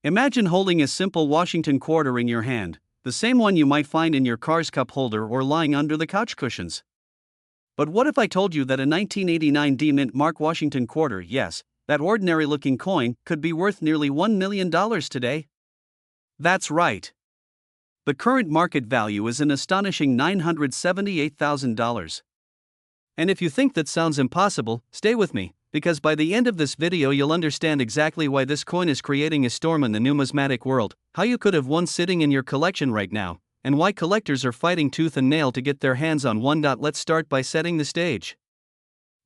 Imagine holding a simple Washington quarter in your hand, the same one you might find in your car's cup holder or lying under the couch cushions. But what if I told you that a 1989 D-Mint Mark Washington quarter, yes, that ordinary-looking coin, could be worth nearly $1 million today? That's right. The current market value is an astonishing $978,000. And if you think that sounds impossible, stay with me, because by the end of this video you'll understand exactly why this coin is creating a storm in the numismatic world, how you could have one sitting in your collection right now, and why collectors are fighting tooth and nail to get their hands on one. Let's start by setting the stage.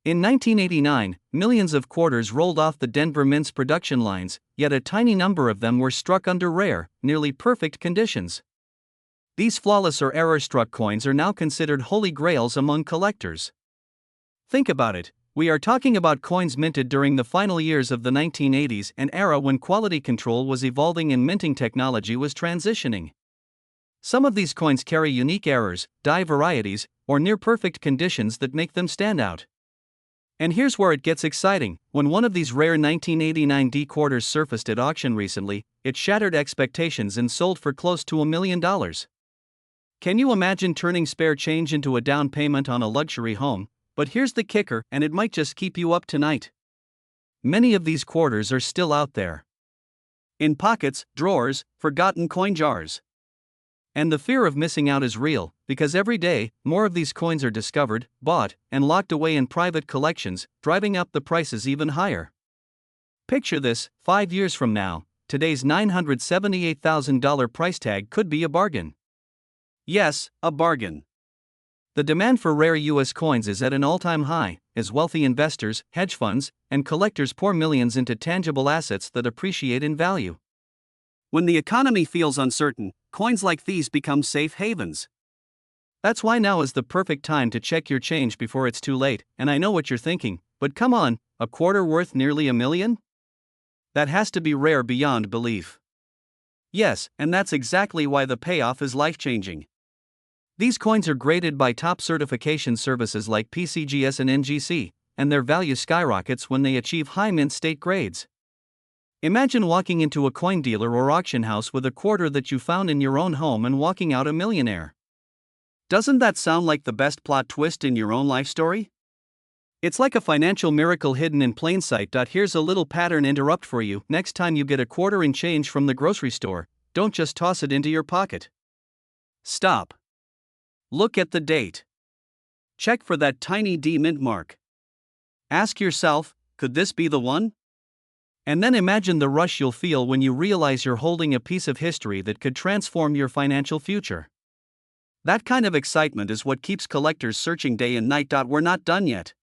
In 1989, millions of quarters rolled off the Denver Mint's production lines, yet a tiny number of them were struck under rare, nearly perfect conditions. These flawless or error-struck coins are now considered holy grails among collectors. Think about it, we are talking about coins minted during the final years of the 1980s, an era when quality control was evolving and minting technology was transitioning. Some of these coins carry unique errors, die varieties, or near-perfect conditions that make them stand out. And here's where it gets exciting. When one of these rare 1989 D quarters surfaced at auction recently, it shattered expectations and sold for close to $1 million. Can you imagine turning spare change into a down payment on a luxury home? But here's the kicker, and it might just keep you up tonight. Many of these quarters are still out there. In pockets, drawers, forgotten coin jars. And the fear of missing out is real, because every day, more of these coins are discovered, bought, and locked away in private collections, driving up the prices even higher. Picture this, 5 years from now, today's $978,000 price tag could be a bargain. Yes, a bargain. The demand for rare U.S. coins is at an all-time high, as wealthy investors, hedge funds, and collectors pour millions into tangible assets that appreciate in value. When the economy feels uncertain, coins like these become safe havens. That's why now is the perfect time to check your change before it's too late. And I know what you're thinking, but come on, a quarter worth nearly $1 million? That has to be rare beyond belief. Yes, and that's exactly why the payoff is life-changing. These coins are graded by top certification services like PCGS and NGC, and their value skyrockets when they achieve high mint state grades. Imagine walking into a coin dealer or auction house with a quarter that you found in your own home and walking out a millionaire. Doesn't that sound like the best plot twist in your own life story? It's like a financial miracle hidden in plain sight. Here's a little pattern interrupt for you. Next time you get a quarter in change from the grocery store, don't just toss it into your pocket. Stop. Look at the date. Check for that tiny D mint mark. Ask yourself, could this be the one? And then imagine the rush you'll feel when you realize you're holding a piece of history that could transform your financial future. That kind of excitement is what keeps collectors searching day and night. We're not done yet.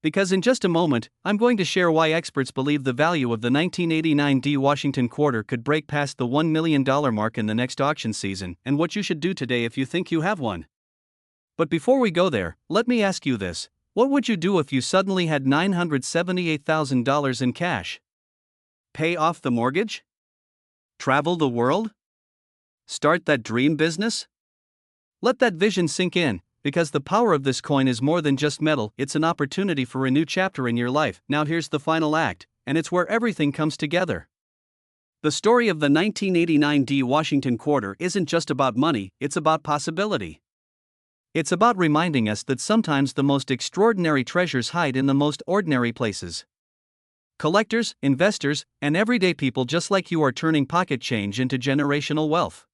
Because in just a moment, I'm going to share why experts believe the value of the 1989 D Washington quarter could break past the $1 million mark in the next auction season, and what you should do today if you think you have one. But before we go there, let me ask you this. What would you do if you suddenly had $978,000 in cash? Pay off the mortgage? Travel the world? Start that dream business? Let that vision sink in, because the power of this coin is more than just metal. It's an opportunity for a new chapter in your life. Now here's the final act, and it's where everything comes together. The story of the 1989 D Washington quarter isn't just about money, it's about possibility. It's about reminding us that sometimes the most extraordinary treasures hide in the most ordinary places. Collectors, investors, and everyday people just like you are turning pocket change into generational wealth.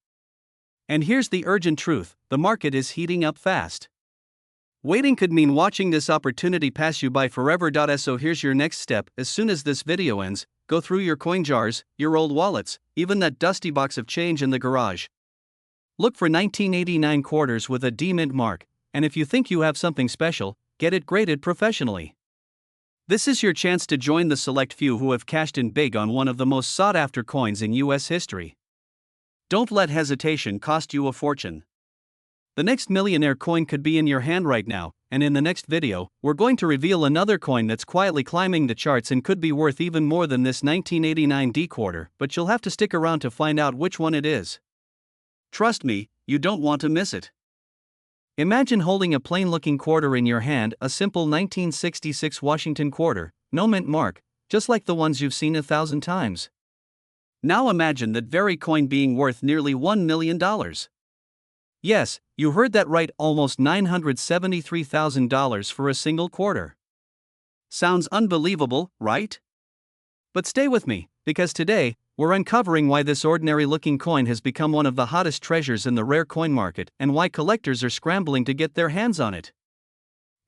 And here's the urgent truth, the market is heating up fast. Waiting could mean watching this opportunity pass you by forever. So here's your next step. As soon as this video ends, go through your coin jars, your old wallets, even that dusty box of change in the garage. Look for 1989 quarters with a D mint mark, and if you think you have something special, get it graded professionally. This is your chance to join the select few who have cashed in big on one of the most sought-after coins in U.S. history. Don't let hesitation cost you a fortune. The next millionaire coin could be in your hand right now, and in the next video, we're going to reveal another coin that's quietly climbing the charts and could be worth even more than this 1989 D quarter, but you'll have to stick around to find out which one it is. Trust me, you don't want to miss it. Imagine holding a plain-looking quarter in your hand, a simple 1966 Washington quarter, no mint mark, just like the ones you've seen 1,000 times. Now imagine that very coin being worth nearly $1 million. Yes, you heard that right, almost $973,000 for a single quarter. Sounds unbelievable, right? But stay with me, because today, we're uncovering why this ordinary-looking coin has become one of the hottest treasures in the rare coin market and why collectors are scrambling to get their hands on it.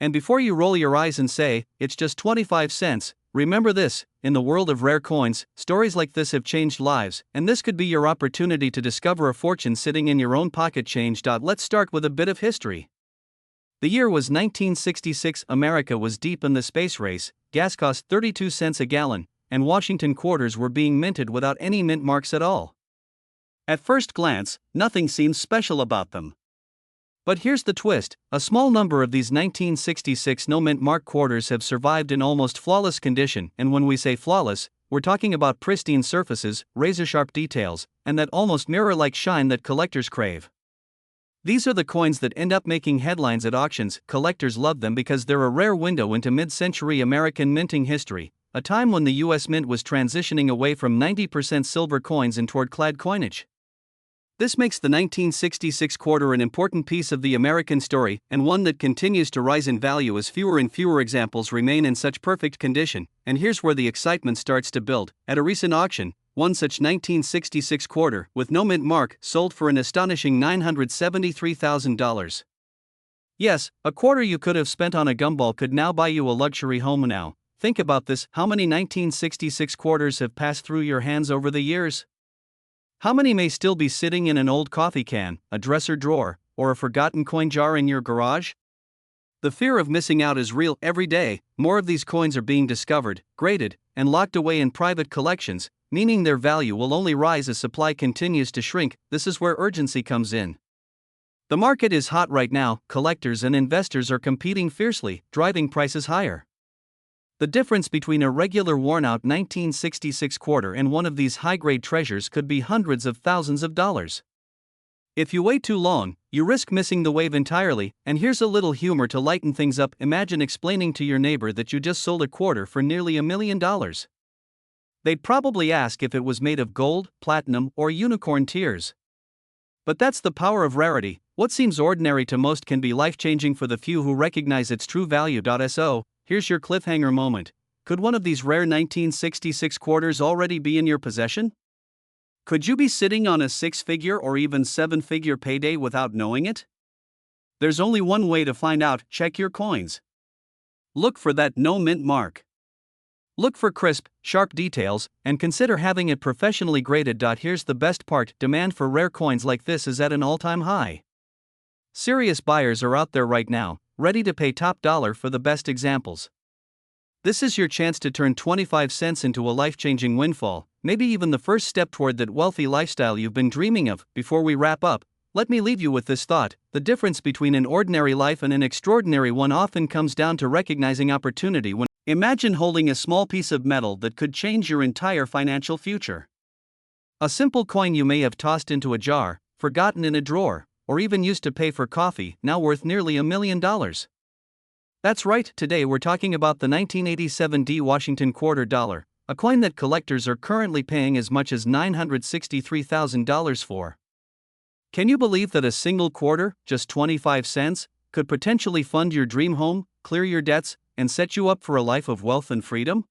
And before you roll your eyes and say, it's just 25 cents, remember this: in the world of rare coins, stories like this have changed lives, and this could be your opportunity to discover a fortune sitting in your own pocket. Change. Let's start with a bit of history. The year was 1966. America was deep in the space race, gas cost 32 cents a gallon, and Washington quarters were being minted without any mint marks at all. At first glance, nothing seems special about them. But here's the twist: a small number of these 1966 no-mint mark quarters have survived in almost flawless condition, and when we say flawless, we're talking about pristine surfaces, razor-sharp details, and that almost mirror-like shine that collectors crave. These are the coins that end up making headlines at auctions. Collectors love them because they're a rare window into mid-century American minting history, a time when the U.S. Mint was transitioning away from 90% silver coins and toward clad coinage. This makes the 1966 quarter an important piece of the American story, and one that continues to rise in value as fewer and fewer examples remain in such perfect condition. And here's where the excitement starts to build. At a recent auction, one such 1966 quarter, with no mint mark, sold for an astonishing $973,000. Yes, a quarter you could have spent on a gumball could now buy you a luxury home. Now, think about this: how many 1966 quarters have passed through your hands over the years? How many may still be sitting in an old coffee can, a dresser drawer, or a forgotten coin jar in your garage? The fear of missing out is real. Every day, more of these coins are being discovered, graded, and locked away in private collections, meaning their value will only rise as supply continues to shrink. This is where urgency comes in. The market is hot right now. Collectors and investors are competing fiercely, driving prices higher. The difference between a regular worn-out 1966 quarter and one of these high-grade treasures could be hundreds of thousands of dollars. If you wait too long, you risk missing the wave entirely. And here's a little humor to lighten things up: imagine explaining to your neighbor that you just sold a quarter for nearly $1 million. They'd probably ask if it was made of gold, platinum, or unicorn tears. But that's the power of rarity. What seems ordinary to most can be life-changing for the few who recognize its true value. So, here's your cliffhanger moment. Could one of these rare 1966 quarters already be in your possession? Could you be sitting on a six-figure or even seven-figure payday without knowing it? There's only one way to find out: check your coins. Look for that no mint mark. Look for crisp, sharp details, and consider having it professionally graded. Here's the best part: demand for rare coins like this is at an all-time high. Serious buyers are out there right now, ready to pay top dollar for the best examples. This is your chance to turn 25 cents into a life-changing windfall, maybe even the first step toward that wealthy lifestyle you've been dreaming of. Before we wrap up, let me leave you with this thought: the difference between an ordinary life and an extraordinary one often comes down to recognizing opportunity. Imagine holding a small piece of metal that could change your entire financial future. A simple coin you may have tossed into a jar, forgotten in a drawer, or even used to pay for coffee, now worth nearly $1 million. That's right, today we're talking about the 1987 Washington quarter dollar, a coin that collectors are currently paying as much as $963,000 for. Can you believe that a single quarter, just 25 cents, could potentially fund your dream home, clear your debts, and set you up for a life of wealth and freedom?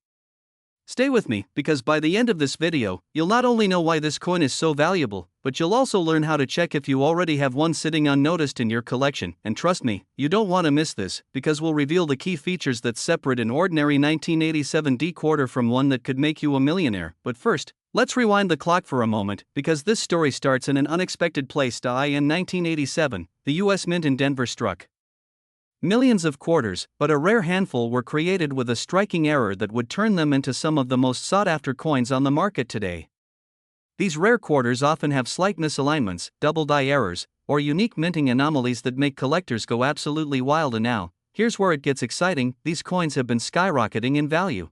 Stay with me, because by the end of this video, you'll not only know why this coin is so valuable, but you'll also learn how to check if you already have one sitting unnoticed in your collection. And trust me, you don't want to miss this, because we'll reveal the key features that separate an ordinary 1987 quarter from one that could make you a millionaire. But first, let's rewind the clock for a moment, because this story starts in an unexpected place. In 1987, the U.S. Mint in Denver struck millions of quarters, but a rare handful were created with a striking error that would turn them into some of the most sought-after coins on the market today. These rare quarters often have slight misalignments, double-die errors, or unique minting anomalies that make collectors go absolutely wild. And now, here's where it gets exciting: these coins have been skyrocketing in value.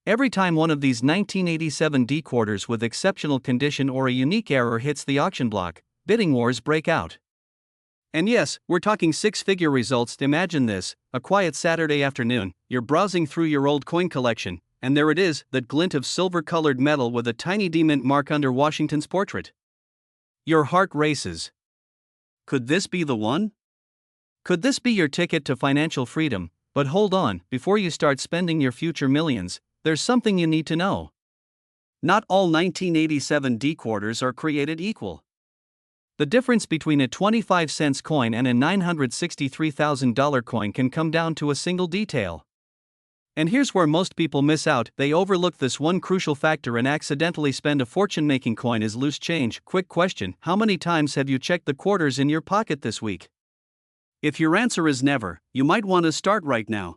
Every time one of these 1987 quarters with exceptional condition or a unique error hits the auction block, bidding wars break out. And yes, we're talking six-figure results. Imagine this: a quiet Saturday afternoon, you're browsing through your old coin collection, and there it is, that glint of silver-colored metal with a tiny D-mint mark under Washington's portrait. Your heart races. Could this be the one? Could this be your ticket to financial freedom? But hold on, before you start spending your future millions, there's something you need to know. Not all 1987 D quarters are created equal. The difference between a 25-cent coin and a $963,000 coin can come down to a single detail. And here's where most people miss out. They overlook this one crucial factor and accidentally spend a fortune making coin as loose change. Quick question: how many times have you checked the quarters in your pocket this week? If your answer is never, you might want to start right now.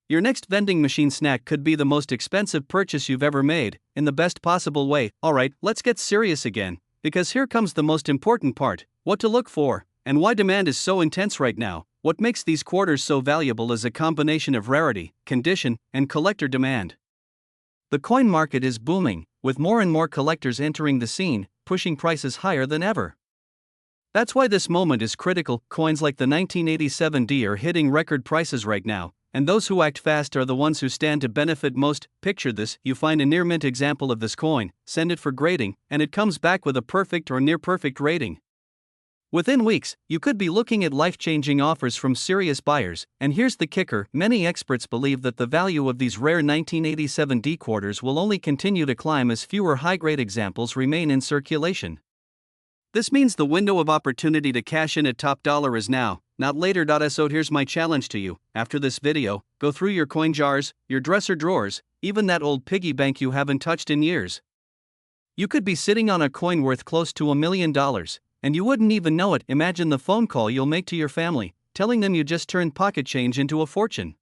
Your next vending machine snack could be the most expensive purchase you've ever made, in the best possible way. Alright, let's get serious again, because here comes the most important part: what to look for, and why demand is so intense right now. What makes these quarters so valuable is a combination of rarity, condition, and collector demand. The coin market is booming, with more and more collectors entering the scene, pushing prices higher than ever. That's why this moment is critical. Coins like the 1987 D are hitting record prices right now, and those who act fast are the ones who stand to benefit most. Picture this: you find a near mint example of this coin, send it for grading, and it comes back with a perfect or near perfect rating. Within weeks, you could be looking at life-changing offers from serious buyers, and here's the kicker: many experts believe that the value of these rare 1987 D quarters will only continue to climb as fewer high-grade examples remain in circulation. This means the window of opportunity to cash in at top dollar is now, not later. So here's my challenge to you: after this video, go through your coin jars, your dresser drawers, even that old piggy bank you haven't touched in years. You could be sitting on a coin worth close to $1 million, and you wouldn't even know it. Imagine the phone call you'll make to your family, telling them you just turned pocket change into a fortune.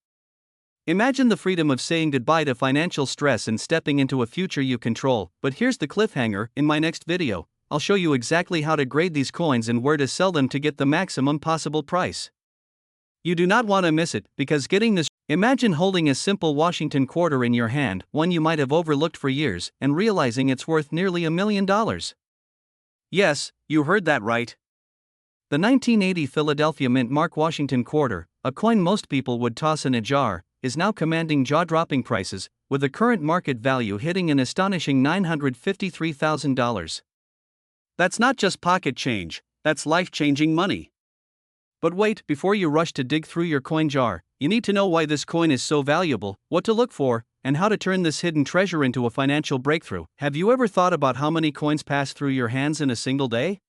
Imagine the freedom of saying goodbye to financial stress and stepping into a future you control. But here's the cliffhanger: in my next video, I'll show you exactly how to grade these coins and where to sell them to get the maximum possible price. You do not want to miss it, because getting this. Imagine holding a simple Washington quarter in your hand, one you might have overlooked for years, and realizing it's worth nearly $1 million. Yes, you heard that right. The 1980 Philadelphia Mint Mark Washington quarter, a coin most people would toss in a jar, is now commanding jaw-dropping prices, with the current market value hitting an astonishing $953,000. That's not just pocket change, that's life-changing money. But wait, before you rush to dig through your coin jar, you need to know why this coin is so valuable, what to look for, and how to turn this hidden treasure into a financial breakthrough. Have you ever thought about how many coins pass through your hands in a single day?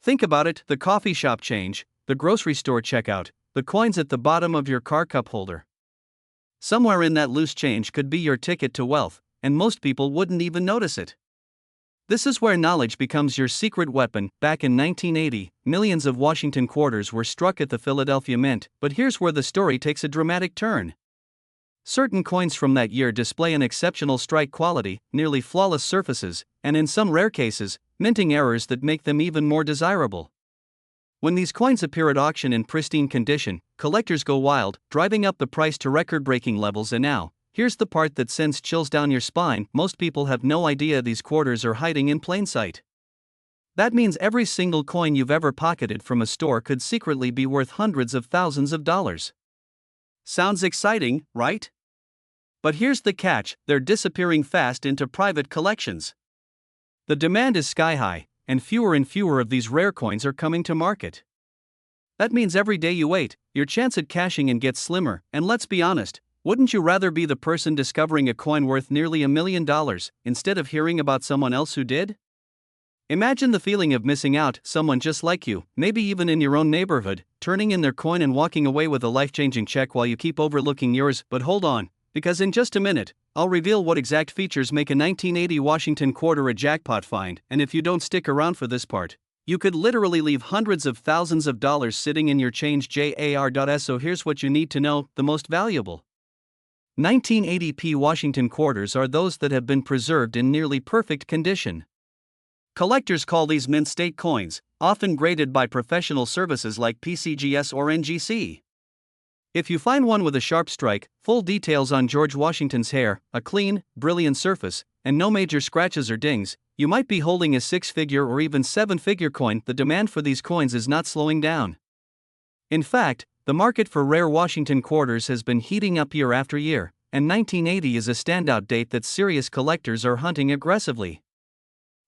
Think about it: the coffee shop change, the grocery store checkout, the coins at the bottom of your car cup holder. Somewhere in that loose change could be your ticket to wealth, and most people wouldn't even notice it. This is where knowledge becomes your secret weapon. Back in 1980, millions of Washington quarters were struck at the Philadelphia Mint, but here's where the story takes a dramatic turn. Certain coins from that year display an exceptional strike quality, nearly flawless surfaces, and in some rare cases, minting errors that make them even more desirable. When these coins appear at auction in pristine condition, collectors go wild, driving up the price to record-breaking levels. And now, here's the part that sends chills down your spine: most people have no idea these quarters are hiding in plain sight. That means every single coin you've ever pocketed from a store could secretly be worth hundreds of thousands of dollars. Sounds exciting, right? But here's the catch: they're disappearing fast into private collections. The demand is sky high, and fewer of these rare coins are coming to market. That means every day you wait, your chance at cashing in gets slimmer. And let's be honest, wouldn't you rather be the person discovering a coin worth nearly $1 million, instead of hearing about someone else who did? Imagine the feeling of missing out: someone just like you, maybe even in your own neighborhood, turning in their coin and walking away with a life-changing check while you keep overlooking yours. But hold on, because in just a minute, I'll reveal what exact features make a 1980 Washington quarter a jackpot find. And if you don't stick around for this part, you could literally leave hundreds of thousands of dollars sitting in your change jar. So here's what you need to know: the most valuable 1980p Washington quarters are those that have been preserved in nearly perfect condition. Collectors call these mint state coins, often graded by professional services like PCGS or NGC. If you find one with a sharp strike, full details on George Washington's hair, a clean, brilliant surface, and no major scratches or dings, you might be holding a six-figure or even seven-figure coin. The demand for these coins is not slowing down. In fact, the market for rare Washington quarters has been heating up year after year, and 1980 is a standout date that serious collectors are hunting aggressively.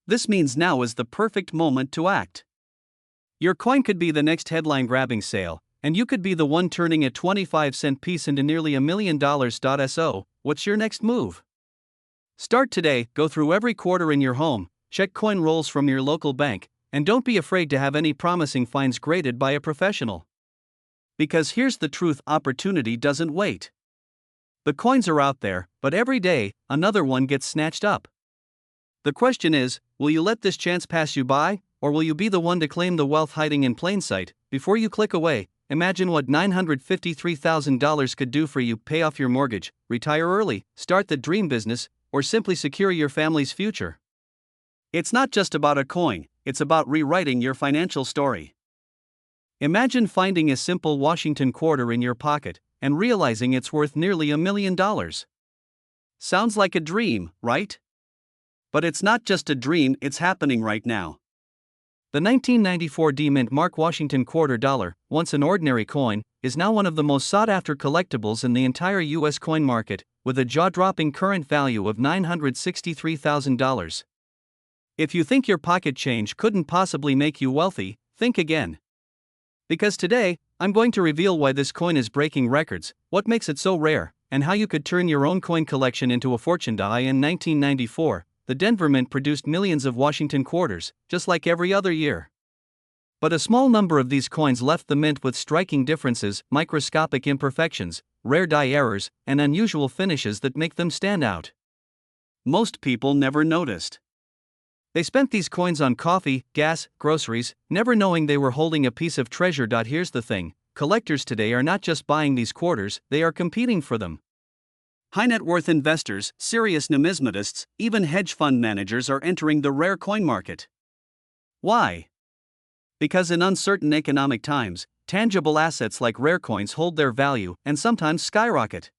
This means now is the perfect moment to act. Your coin could be the next headline-grabbing sale, and you could be the one turning a 25-cent piece into nearly $1 million. So, what's your next move? Start today, go through every quarter in your home, check coin rolls from your local bank, and don't be afraid to have any promising finds graded by a professional. Because here's the truth: opportunity doesn't wait. The coins are out there, but every day, another one gets snatched up. The question is, will you let this chance pass you by, or will you be the one to claim the wealth hiding in plain sight? Before you click away, imagine what $953,000 could do for you: pay off your mortgage, retire early, start the dream business, or simply secure your family's future. It's not just about a coin, it's about rewriting your financial story. Imagine finding a simple Washinton quarter in your pocket and realizing it's worth nearly $1 million. Sounds like a dream, right? But it's not just a dream, it's happening right now. The 1994 D-Mint Mark Washinton quarter dollar, once an ordinary coin, is now one of the most sought-after collectibles in the entire U.S. coin market, with a jaw-dropping current value of $963,000. If you think your pocket change couldn't possibly make you wealthy, think again. Because today, I'm going to reveal why this coin is breaking records, what makes it so rare, and how you could turn your own coin collection into a fortune. In 1994, the Denver Mint produced millions of Washinton quarters, just like every other year. But a small number of these coins left the mint with striking differences, microscopic imperfections, rare die errors, and unusual finishes that make them stand out. Most people never noticed. They spent these coins on coffee, gas, groceries, never knowing they were holding a piece of treasure. Here's the thing: collectors today are not just buying these quarters, they are competing for them. High net worth investors, serious numismatists, even hedge fund managers are entering the rare coin market. Why? Because in uncertain economic times, tangible assets like rare coins hold their value and sometimes skyrocket.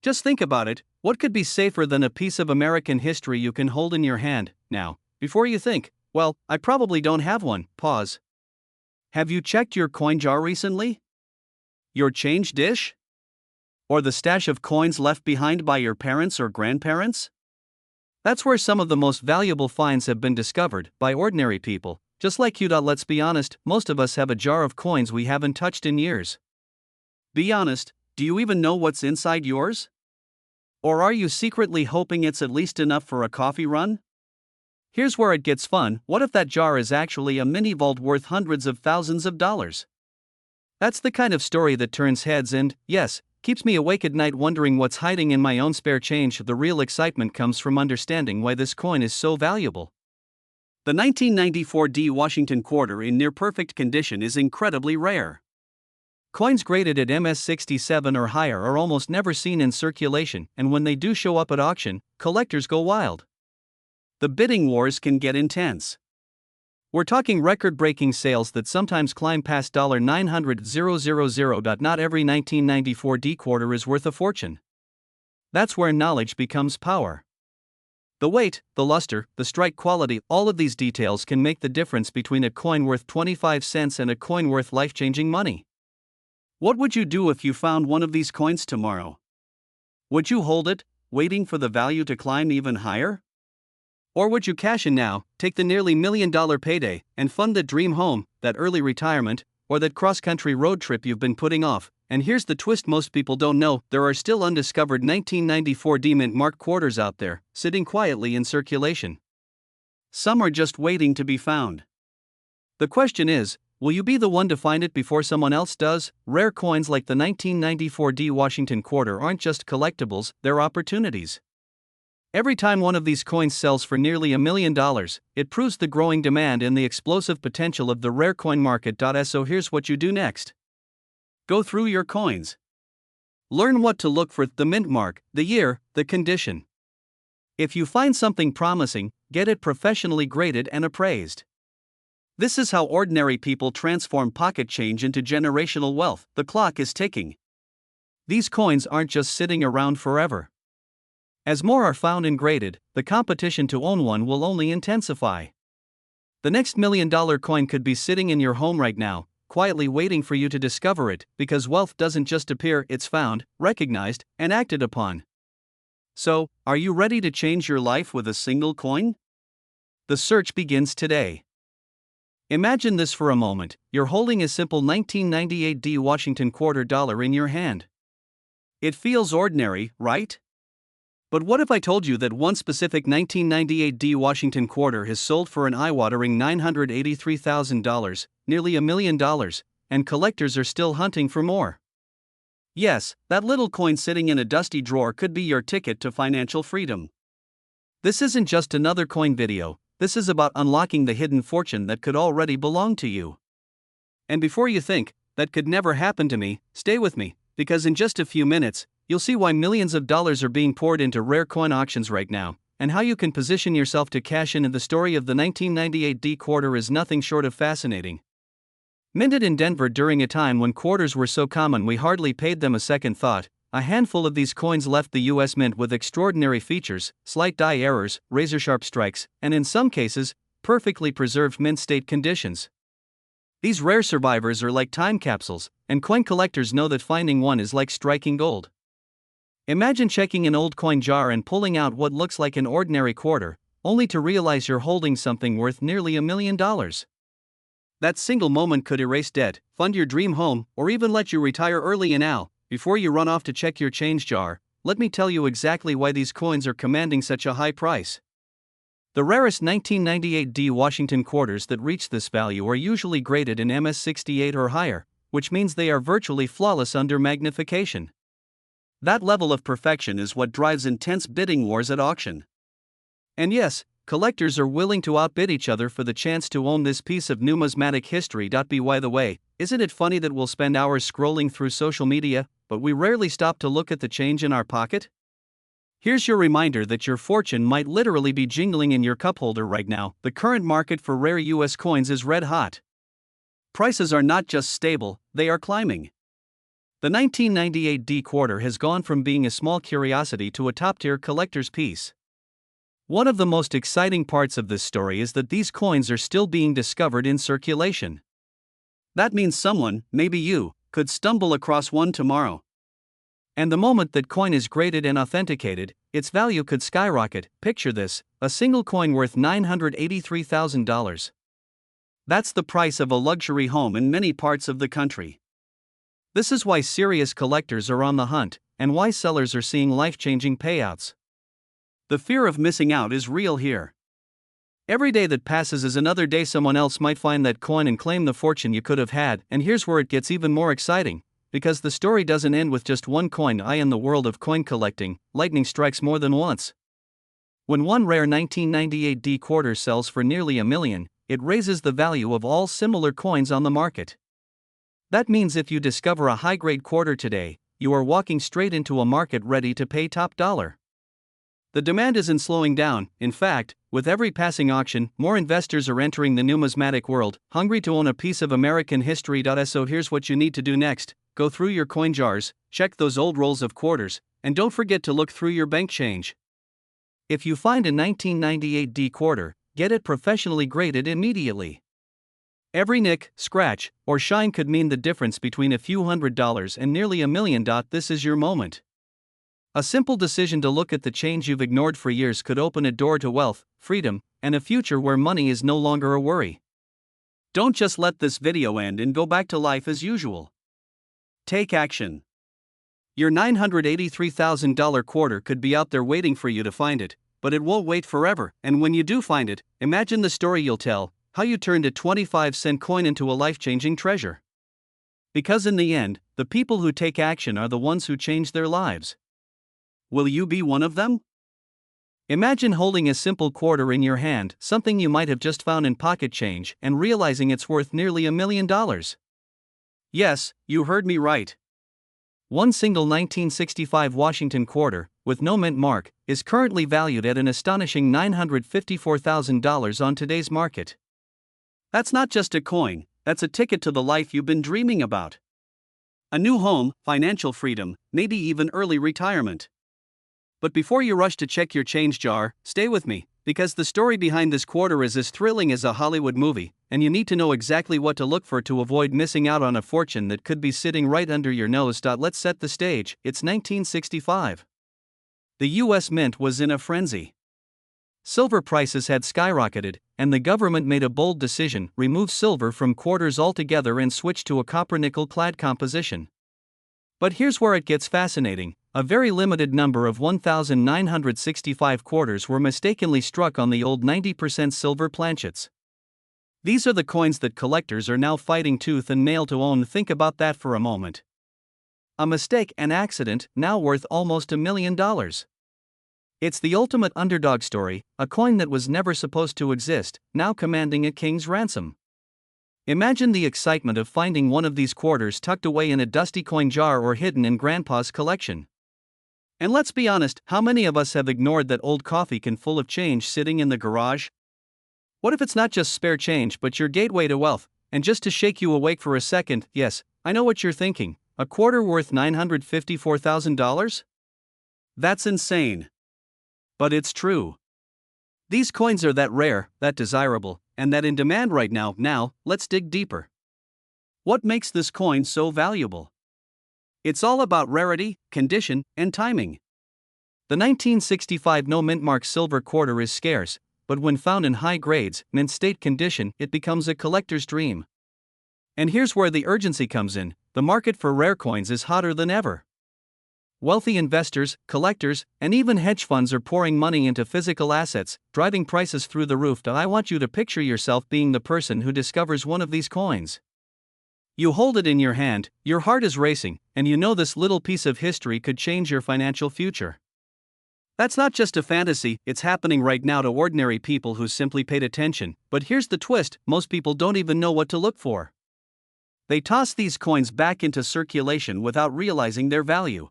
Just think about it: what could be safer than a piece of American history you can hold in your hand? Now, before you think, well, I probably don't have one, pause. Have you checked your coin jar recently? Your change dish? Or the stash of coins left behind by your parents or grandparents? That's where some of the most valuable finds have been discovered, by ordinary people, just like you. Let's be honest, most of us have a jar of coins we haven't touched in years. Be honest, do you even know what's inside yours? Or are you secretly hoping it's at least enough for a coffee run? Here's where it gets fun: what if that jar is actually a mini vault worth hundreds of thousands of dollars? That's the kind of story that turns heads and, yes, keeps me awake at night wondering what's hiding in my own spare change. The real excitement comes from understanding why this coin is so valuable. The 1994 D Washinton quarter in near-perfect condition is incredibly rare. Coins graded at MS67 or higher are almost never seen in circulation, and when they do show up at auction, collectors go wild. The bidding wars can get intense. We're talking record-breaking sales that sometimes climb past $900,000. Not every 1994 D quarter is worth a fortune. That's where knowledge becomes power. The weight, the luster, the strike quality, all of these details can make the difference between a coin worth 25 cents and a coin worth life-changing money. What would you do if you found one of these coins tomorrow? Would you hold it, waiting for the value to climb even higher? Or would you cash in now, take the nearly $1 million payday, and fund the dream home, that early retirement, or that cross-country road trip you've been putting off? And here's the twist most people don't know: there are still undiscovered 1994 D-Mint Mark quarters out there, sitting quietly in circulation. Some are just waiting to be found. The question is, will you be the one to find it before someone else does? Rare coins like the 1994 D Washinton quarter aren't just collectibles, they're opportunities. Every time one of these coins sells for nearly $1 million, it proves the growing demand and the explosive potential of the rare coin market. So here's what you do next. Go through your coins. Learn what to look for: the mint mark, the year, the condition. If you find something promising, get it professionally graded and appraised. This is how ordinary people transform pocket change into generational wealth. The clock is ticking. These coins aren't just sitting around forever. As more are found and graded, the competition to own one will only intensify. The next $1 million coin could be sitting in your home right now, quietly waiting for you to discover it, because wealth doesn't just appear, it's found, recognized, and acted upon. So, are you ready to change your life with a single coin? The search begins today. Imagine this for a moment: you're holding a simple 1998 D Washington quarter dollar in your hand. It feels ordinary, right? But what if I told you that one specific 1998 D Washington quarter has sold for an eye-watering $983,000, nearly $1 million, and collectors are still hunting for more? Yes, that little coin sitting in a dusty drawer could be your ticket to financial freedom. This isn't just another coin video, this is about unlocking the hidden fortune that could already belong to you. And before you think, that could never happen to me, stay with me, because in just a few minutes, you'll see why millions of dollars are being poured into rare coin auctions right now, and how you can position yourself to cash in. And the story of the 1998 D quarter is nothing short of fascinating. Minted in Denver during a time when quarters were so common we hardly paid them a second thought, a handful of these coins left the US Mint with extraordinary features, slight die errors, razor-sharp strikes, and in some cases, perfectly preserved mint state conditions. These rare survivors are like time capsules, and coin collectors know that finding one is like striking gold. Imagine checking an old coin jar and pulling out what looks like an ordinary quarter, only to realize you're holding something worth nearly $1 million. That single moment could erase debt, fund your dream home, or even let you retire early. And now, before you run off to check your change jar, let me tell you exactly why these coins are commanding such a high price. The rarest 1998 D Washington quarters that reach this value are usually graded in MS68 or higher, which means they are virtually flawless under magnification. That level of perfection is what drives intense bidding wars at auction. And yes, collectors are willing to outbid each other for the chance to own this piece of numismatic history. By the way, isn't it funny that we'll spend hours scrolling through social media, but we rarely stop to look at the change in our pocket? Here's your reminder that your fortune might literally be jingling in your cup holder right now. The current market for rare US coins is red hot. Prices are not just stable, they are climbing. The 1998 D quarter has gone from being a small curiosity to a top-tier collector's piece. One of the most exciting parts of this story is that these coins are still being discovered in circulation. That means someone, maybe you, could stumble across one tomorrow. And the moment that coin is graded and authenticated, its value could skyrocket. Picture this: a single coin worth $983,000. That's the price of a luxury home in many parts of the country. This is why serious collectors are on the hunt, and why sellers are seeing life-changing payouts. The fear of missing out is real here. Every day that passes is another day someone else might find that coin and claim the fortune you could have had. And here's where it gets even more exciting, because the story doesn't end with just one coin. In the world of coin collecting, lightning strikes more than once. When one rare 1998 D quarter sells for nearly $1 million, it raises the value of all similar coins on the market. That means if you discover a high-grade quarter today, you are walking straight into a market ready to pay top dollar. The demand isn't slowing down. In fact, with every passing auction, more investors are entering the numismatic world, hungry to own a piece of American history. So here's what you need to do next: go through your coin jars, check those old rolls of quarters, and don't forget to look through your bank change. If you find a 1998 D quarter, get it professionally graded immediately. Every nick, scratch, or shine could mean the difference between a few $100s and nearly $1 million. This is your moment. A simple decision to look at the change you've ignored for years could open a door to wealth, freedom, and a future where money is no longer a worry. Don't just let this video end and go back to life as usual. Take action. Your $983,000 quarter could be out there waiting for you to find it, but it won't wait forever. And when you do find it, imagine the story you'll tell: how you turned a 25-cent coin into a life-changing treasure. Because in the end, the people who take action are the ones who change their lives. Will you be one of them? Imagine holding a simple quarter in your hand, something you might have just found in pocket change, and realizing it's worth nearly $1 million. Yes, you heard me right. One single 1965 Washington quarter, with no mint mark, is currently valued at an astonishing $954,000 on today's market. That's not just a coin, that's a ticket to the life you've been dreaming about. A new home, financial freedom, maybe even early retirement. But before you rush to check your change jar, stay with me, Because the story behind this quarter is as thrilling as a Hollywood movie, and you need to know exactly what to look for to avoid missing out on a fortune that could be sitting right under your nose. Let's set the stage. It's 1965. The US Mint was in a frenzy. Silver prices had skyrocketed, and the government made a bold decision: remove silver from quarters altogether and switch to a copper-nickel clad composition. But here's where it gets fascinating. A very limited number of 1,965 quarters were mistakenly struck on the old 90% silver planchets. These are the coins that collectors are now fighting tooth and nail to own. Think about that for a moment. A mistake, an accident, now worth almost $1 million. It's the ultimate underdog story, a coin that was never supposed to exist, now commanding a king's ransom. Imagine the excitement of finding one of these quarters tucked away in a dusty coin jar or hidden in Grandpa's collection. And let's be honest, how many of us have ignored that old coffee can full of change sitting in the garage? What if it's not just spare change but your gateway to wealth? And just to shake you awake for a second, yes, I know what you're thinking. A quarter worth $954,000? That's insane. But it's true. These coins are that rare, that desirable, and that in demand right now. Now, let's dig deeper. What makes this coin so valuable? It's all about rarity, condition, and timing. The 1965 no-mint mark silver quarter is scarce, but when found in high grades, mint state condition, it becomes a collector's dream. And here's where the urgency comes in: the market for rare coins is hotter than ever. Wealthy investors, collectors, and even hedge funds are pouring money into physical assets, driving prices through the roof. I want you to picture yourself being the person who discovers one of these coins. You hold it in your hand, your heart is racing, and you know this little piece of history could change your financial future. That's not just a fantasy, it's happening right now to ordinary people who simply paid attention. But here's the twist: most people don't even know what to look for. They toss these coins back into circulation without realizing their value.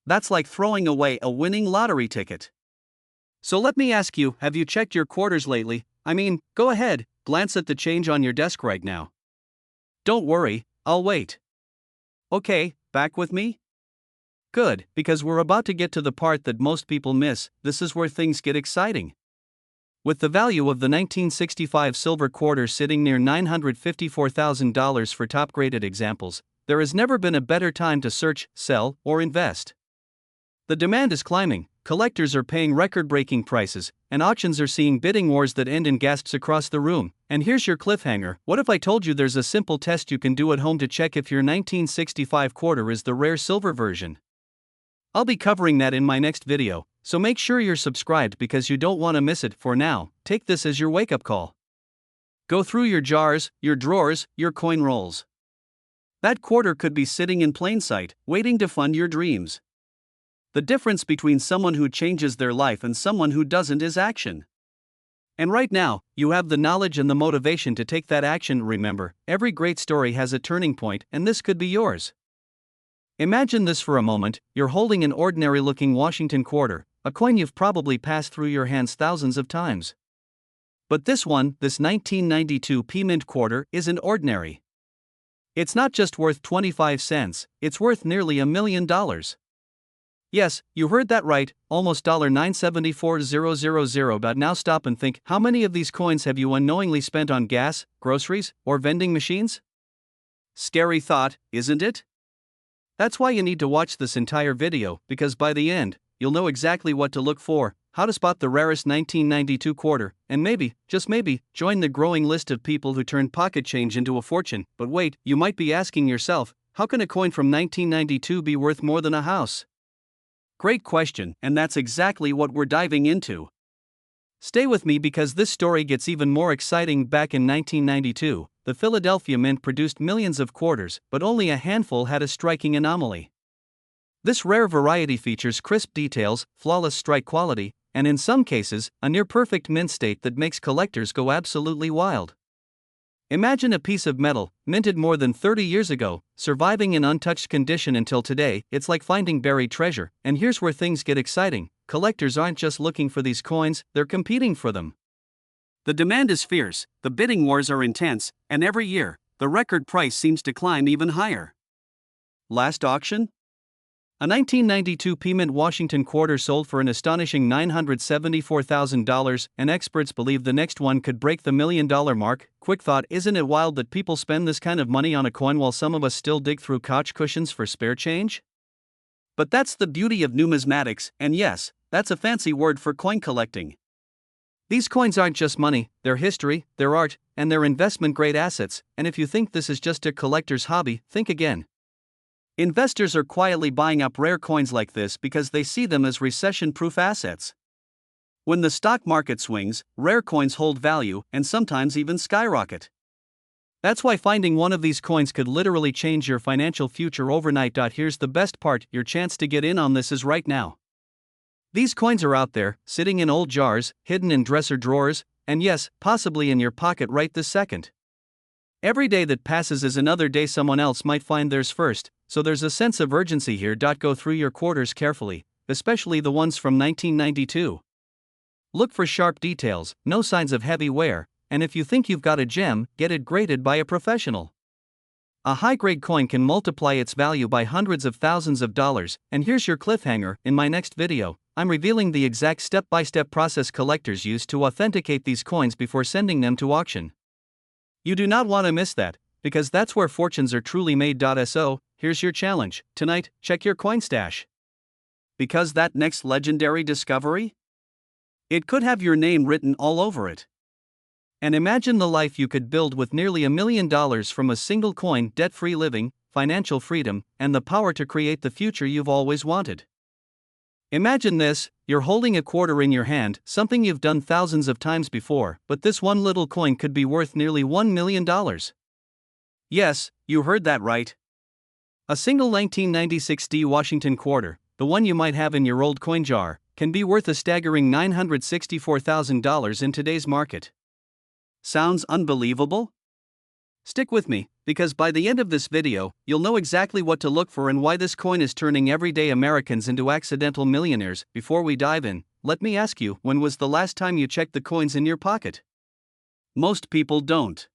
That's like throwing away a winning lottery ticket. So let me ask you, have you checked your quarters lately? I mean, go ahead, glance at the change on your desk right now. Don't worry, I'll wait. Okay, back with me? Good, because we're about to get to the part that most people miss. This is where things get exciting. With the value of the 1965 silver quarter sitting near $954,000 for top-graded examples, there has never been a better time to search, sell, or invest. The demand is climbing, collectors are paying record-breaking prices, and auctions are seeing bidding wars that end in gasps across the room. And here's your cliffhanger: what if I told you there's a simple test you can do at home to check if your 1965 quarter is the rare silver version? I'll be covering that in my next video, so make sure you're subscribed because you don't want to miss it. For now, take this as your wake-up call. Go through your jars, your drawers, your coin rolls. That quarter could be sitting in plain sight, waiting to fund your dreams. The difference between someone who changes their life and someone who doesn't is action. And right now, you have the knowledge and the motivation to take that action. Remember, every great story has a turning point, and this could be yours. Imagine this for a moment: you're holding an ordinary-looking Washinton quarter, a coin you've probably passed through your hands thousands of times. But this one, this 1992 P-Mint quarter, isn't ordinary. It's not just worth 25 cents, it's worth nearly $1 million. Yes, you heard that right, almost $974,000. But now stop and think, how many of these coins have you unknowingly spent on gas, groceries, or vending machines? Scary thought, isn't it? That's why you need to watch this entire video, because by the end, you'll know exactly what to look for, how to spot the rarest 1992 quarter, and maybe, just maybe, join the growing list of people who turn pocket change into a fortune. But wait, you might be asking yourself, how can a coin from 1992 be worth more than a house? Great question, and that's exactly what we're diving into. Stay with me because this story gets even more exciting. Back in 1992, the Philadelphia Mint produced millions of quarters, but only a handful had a striking anomaly. This rare variety features crisp details, flawless strike quality, and in some cases, a near-perfect mint state that makes collectors go absolutely wild. Imagine a piece of metal, minted more than 30 years ago, surviving in untouched condition until today. It's like finding buried treasure. And here's where things get exciting: collectors aren't just looking for these coins, they're competing for them. The demand is fierce, the bidding wars are intense, and every year, the record price seems to climb even higher. Last auction? A 1992 P-mint Washington quarter sold for an astonishing $974,000, and experts believe the next one could break the $1 million mark. Quick thought: isn't it wild that people spend this kind of money on a coin while some of us still dig through couch cushions for spare change? But that's the beauty of numismatics, and yes, that's a fancy word for coin collecting. These coins aren't just money, they're history, they're art, and they're investment-grade assets, and if you think this is just a collector's hobby, think again. Investors are quietly buying up rare coins like this because they see them as recession-proof assets. When the stock market swings, rare coins hold value and sometimes even skyrocket. That's why finding one of these coins could literally change your financial future overnight. Here's the best part: your chance to get in on this is right now. These coins are out there, sitting in old jars, hidden in dresser drawers, and yes, possibly in your pocket right this second. Every day that passes is another day someone else might find theirs first, so there's a sense of urgency here. Go through your quarters carefully, especially the ones from 1992. Look for sharp details, no signs of heavy wear, and if you think you've got a gem, get it graded by a professional. A high-grade coin can multiply its value by hundreds of thousands of dollars, and here's your cliffhanger: in my next video, I'm revealing the exact step-by-step process collectors use to authenticate these coins before sending them to auction. You do not want to miss that, because that's where fortunes are truly made. So, here's your challenge: tonight, check your coin stash. Because that next legendary discovery? It could have your name written all over it. And imagine the life you could build with nearly $1 million from a single coin: debt-free living, financial freedom, and the power to create the future you've always wanted. Imagine this: you're holding a quarter in your hand, something you've done thousands of times before, but this one little coin could be worth nearly $1 million. Yes, you heard that right. A single 1996 D Washington quarter, the one you might have in your old coin jar, can be worth a staggering $964,000 in today's market. Sounds unbelievable? Stick with me, because by the end of this video, you'll know exactly what to look for and why this coin is turning everyday Americans into accidental millionaires. Before we dive in, let me ask you, when was the last time you checked the coins in your pocket? Most people don't.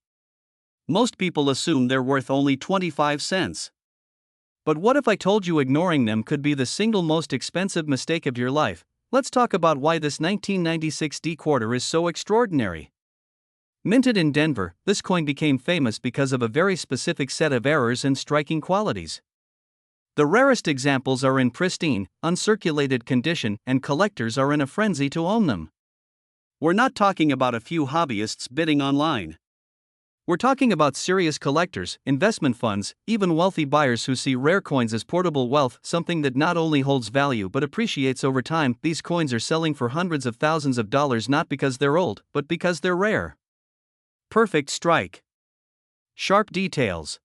Most people assume they're worth only 25 cents. But what if I told you ignoring them could be the single most expensive mistake of your life? Let's talk about why this 1996 D quarter is so extraordinary. Minted in Denver, this coin became famous because of a very specific set of errors and striking qualities. The rarest examples are in pristine, uncirculated condition, and collectors are in a frenzy to own them. We're not talking about a few hobbyists bidding online. We're talking about serious collectors, investment funds, even wealthy buyers who see rare coins as portable wealth, something that not only holds value but appreciates over time. These coins are selling for hundreds of thousands of dollars not because they're old, but because they're rare. Perfect strike. Sharp details.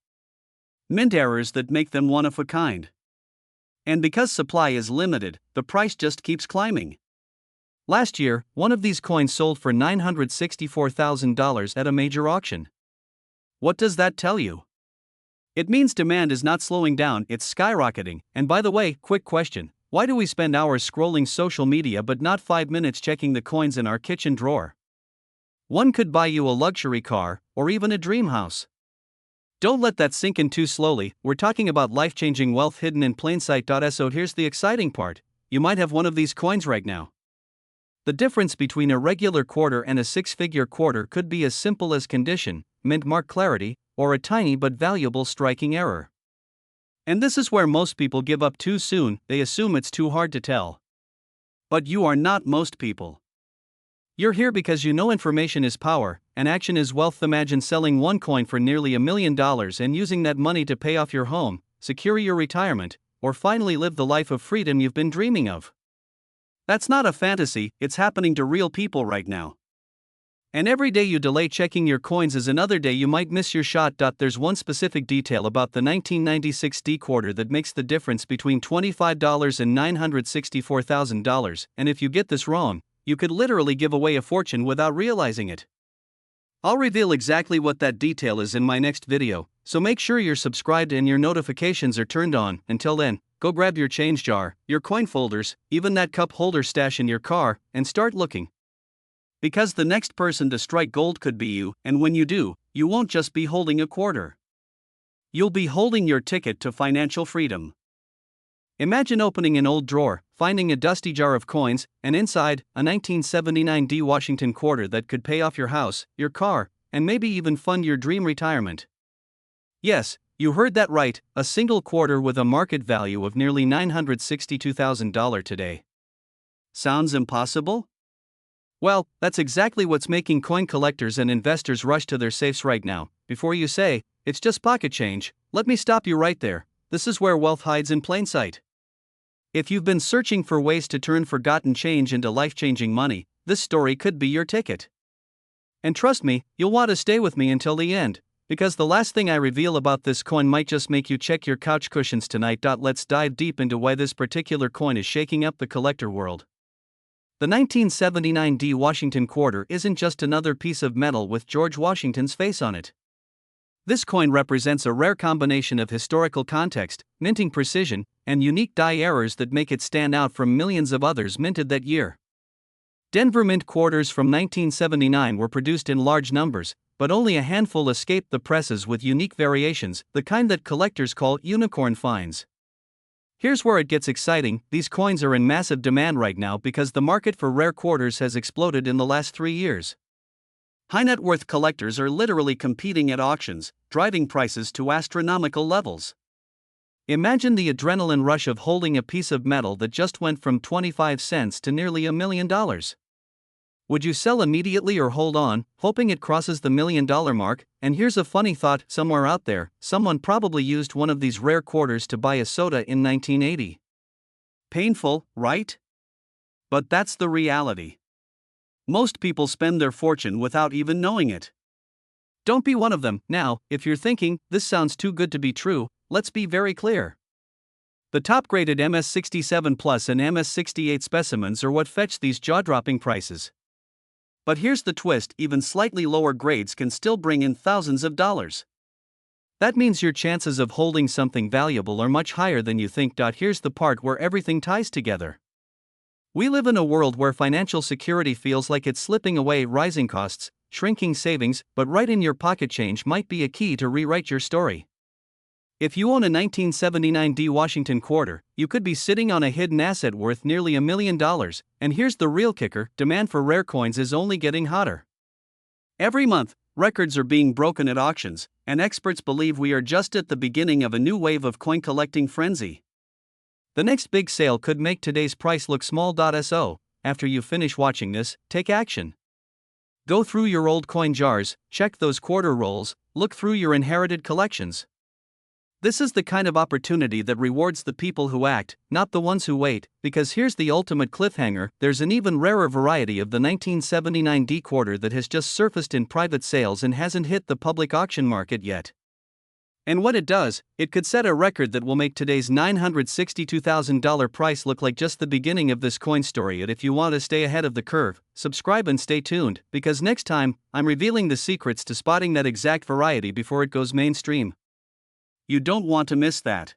Mint errors that make them one of a kind. And because supply is limited, the price just keeps climbing. Last year, one of these coins sold for $964,000 at a major auction. What does that tell you? It means demand is not slowing down, it's skyrocketing. And by the way, quick question: why do we spend hours scrolling social media but not 5 minutes checking the coins in our kitchen drawer? One could buy you a luxury car, or even a dream house. Don't let that sink in too slowly. We're talking about life-changing wealth hidden in plain sight. So here's the exciting part: you might have one of these coins right now. The difference between a regular quarter and a six-figure quarter could be as simple as condition, mint mark clarity, or a tiny but valuable striking error. And this is where most people give up too soon. They assume it's too hard to tell. But you are not most people. You're here because you know information is power, and action is wealth. Imagine selling one coin for nearly $1 million and using that money to pay off your home, secure your retirement, or finally live the life of freedom you've been dreaming of. That's not a fantasy, it's happening to real people right now. And every day you delay checking your coins is another day you might miss your shot. There's one specific detail about the 1996 D quarter that makes the difference between $25 and $964,000, and if you get this wrong, you could literally give away a fortune without realizing it. I'll reveal exactly what that detail is in my next video, so make sure you're subscribed and your notifications are turned on. Until then, go grab your change jar, your coin folders, even that cup holder stash in your car, and start looking. Because the next person to strike gold could be you, and when you do, you won't just be holding a quarter. You'll be holding your ticket to financial freedom. Imagine opening an old drawer, finding a dusty jar of coins, and inside, a 1979 D Washinton quarter that could pay off your house, your car, and maybe even fund your dream retirement. Yes, you heard that right, a single quarter with a market value of nearly $962,000 today. Sounds impossible? Well, that's exactly what's making coin collectors and investors rush to their safes right now. Before you say, it's just pocket change, let me stop you right there. This is where wealth hides in plain sight. If you've been searching for ways to turn forgotten change into life-changing money, this story could be your ticket. And trust me, you'll want to stay with me until the end, because the last thing I reveal about this coin might just make you check your couch cushions tonight. Let's dive deep into why this particular coin is shaking up the collector world. The 1979 D Washinton quarter isn't just another piece of metal with George Washington's face on it. This coin represents a rare combination of historical context, minting precision, and unique die errors that make it stand out from millions of others minted that year. Denver Mint quarters from 1979 were produced in large numbers, but only a handful escaped the presses with unique variations, the kind that collectors call unicorn finds. Here's where it gets exciting. These coins are in massive demand right now because the market for rare quarters has exploded in the last 3 years. High net worth collectors are literally competing at auctions, driving prices to astronomical levels. Imagine the adrenaline rush of holding a piece of metal that just went from 25 cents to nearly $1 million. Would you sell immediately or hold on, hoping it crosses the $1 million mark? And here's a funny thought: somewhere out there, someone probably used one of these rare quarters to buy a soda in 1980. Painful, right? But that's the reality. Most people spend their fortune without even knowing it. Don't be one of them. Now, if you're thinking, this sounds too good to be true, let's be very clear. The top-graded MS-67 Plus and MS-68 specimens are what fetch these jaw-dropping prices. But here's the twist: even slightly lower grades can still bring in thousands of dollars. That means your chances of holding something valuable are much higher than you think. Here's the part where everything ties together. We live in a world where financial security feels like it's slipping away. Rising costs, shrinking savings, but right in your pocket change might be a key to rewrite your story. If you own a 1979 D Washinton quarter, you could be sitting on a hidden asset worth nearly $1 million, and here's the real kicker: demand for rare coins is only getting hotter. Every month, records are being broken at auctions, and experts believe we are just at the beginning of a new wave of coin collecting frenzy. The next big sale could make today's price look small. So, after you finish watching this, take action. Go through your old coin jars, check those quarter rolls, look through your inherited collections. This is the kind of opportunity that rewards the people who act, not the ones who wait, because here's the ultimate cliffhanger: there's an even rarer variety of the 1979 D quarter that has just surfaced in private sales and hasn't hit the public auction market yet. And when it does, it could set a record that will make today's $962,000 price look like just the beginning of this coin story. And if you want to stay ahead of the curve, subscribe and stay tuned, because next time, I'm revealing the secrets to spotting that exact variety before it goes mainstream. You don't want to miss that.